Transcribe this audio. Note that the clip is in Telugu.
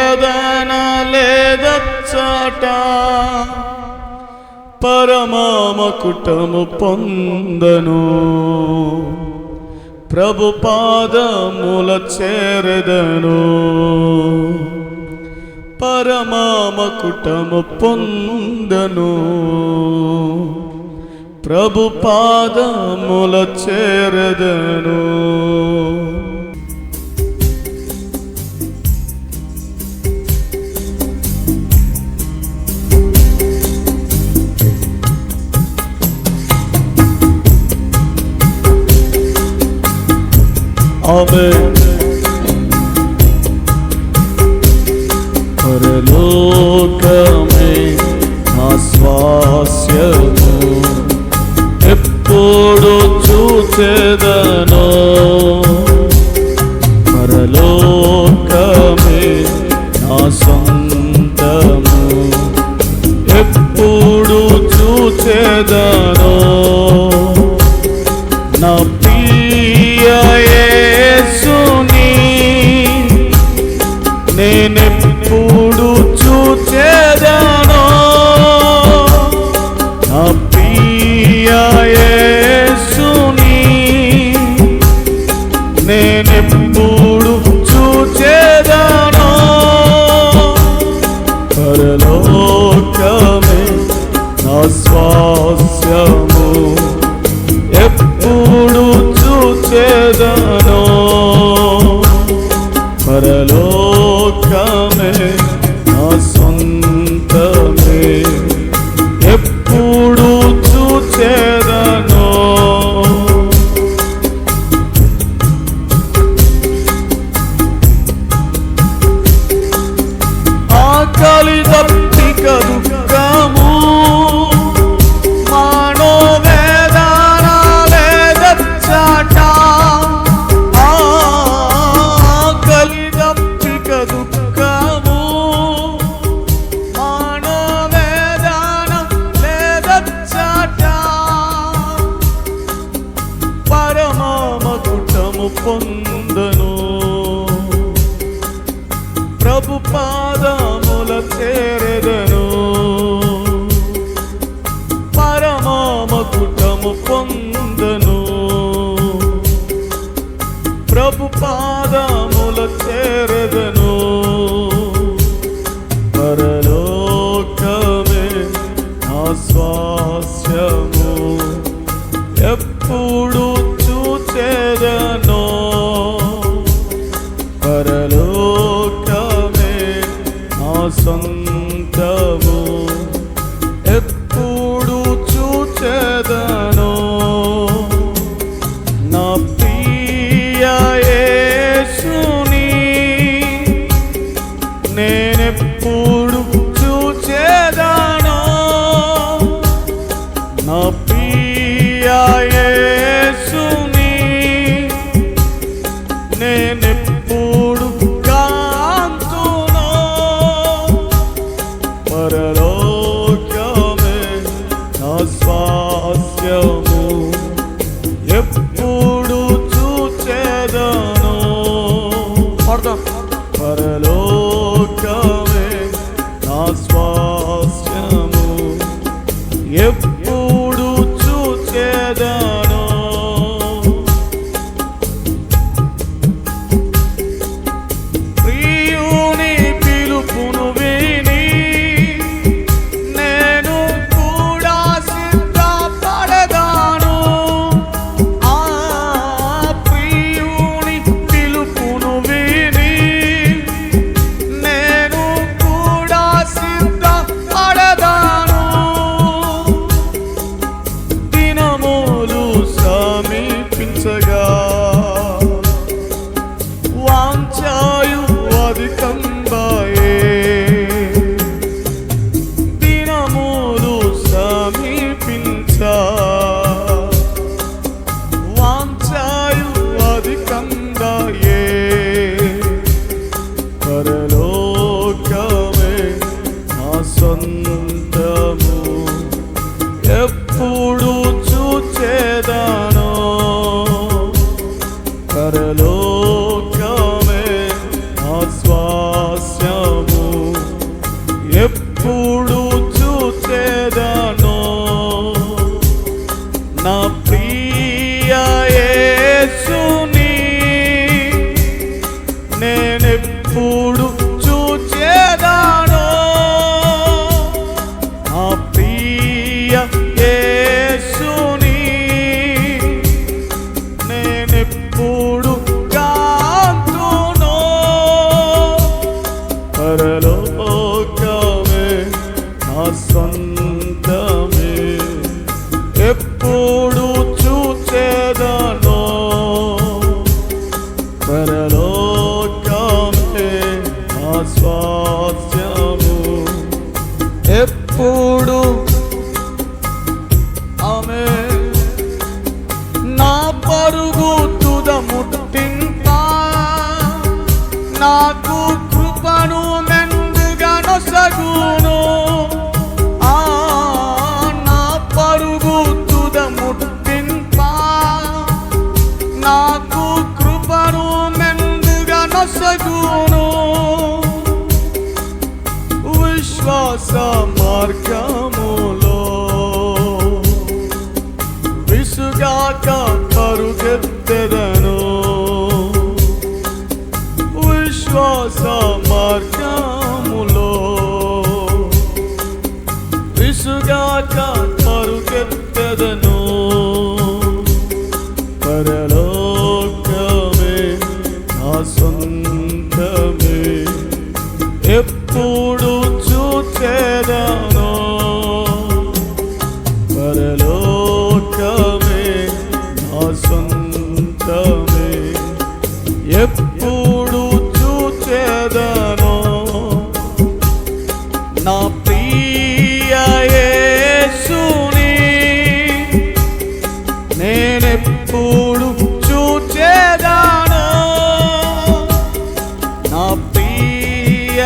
వేదన లేదచ్చట, పరమకుటము పొందను, ప్రభు పాదముల చేరెదను. పరమకుటము పొందను, ప్రభు పాదముల చేరెదను. ఆమేన్. పరలోకమే నా స్వాస్యము, ఎప్పుడు చూచెదనో. పరలోకమే నా సొంతము, ఎప్పుడు చూచెదనో. నా ప్రియ యేసుని నేనెప్పుడు చూచెదనో. నా ప్రియ యేసుని నేనెప్పుడు చూచెదనో. పరలోకమే నా స్వాస్యము, ఎప్పుడు చూచెదనో. పరలోకమే నా సొంతమే, ఎప్పుడు చూచెదనో. ఆకలి దప్పిక దుఃఖము, మనోవేదన లేదచ్చట, ఆకలి దప్పిక దుఃఖము, మనోవేదన లేదచ్చట, పరమకుటము పొందను, ప్రభు పాదముల చేరెదను. పరమకుటము పొందను, ప్రభు పాదముల చేరెదను. పరలోకమే నా స్వాస్యము, ఎప్పుడు చూచెదనో. పరలోకమే నా సొంతము, ఎప్పుడు చూచెదనో. నా ప్రియ యేసుని నేనెప్పుడు చూచెదనో. నా ప్రియ యేసుని నేనెప్పుడు కాంతునో. పరలోకమే నా స్వాస్యము, ఎప్పుడు చూచెదనో. పరలోకమే నా స్వాస్యము, ఎప్పుడు చూచెదనో. ప్రియుని పిలుపును విని నేను కూడా సిద్ధపడదాను. ఆ ప్రియుని పిలుపును విని నేను కూడా సిద్ధపడదాను. దినములు సమీపించగా వాంఛాయు అధికంబాయే. దినములు సమీపించా వాంఛాయు అధికంబాయే. పరలోకమే నా సొంతము, ఎప్పుడు చూచెదనో. పరలోకమే నా స్వాస్యము, నా స్వాస్థ్యము. ఎప్పుడు ఆమేన్. నా పరుగు తుద ముట్టింపా నాకు కృపను మెండుగా నొసగును. నా పరుగు తుద ముట్టింపా నాకు కృపను మెండుగా నొసగును. విశ్వాస మార్గములో విసుగాక పరుగెత్తెదను. విశ్వాస మార్గములో విసుగాక పరుగెత్తెదను. పరలోకమే నా సొంతమే ఎప్పుడు చూచెదను. పరలోకమే నా సొంతమే ఎప్పుడు చూచెదను. నా ప్రియ యేసుని నేనెప్పుడు చూచెదను. నా ప్రియ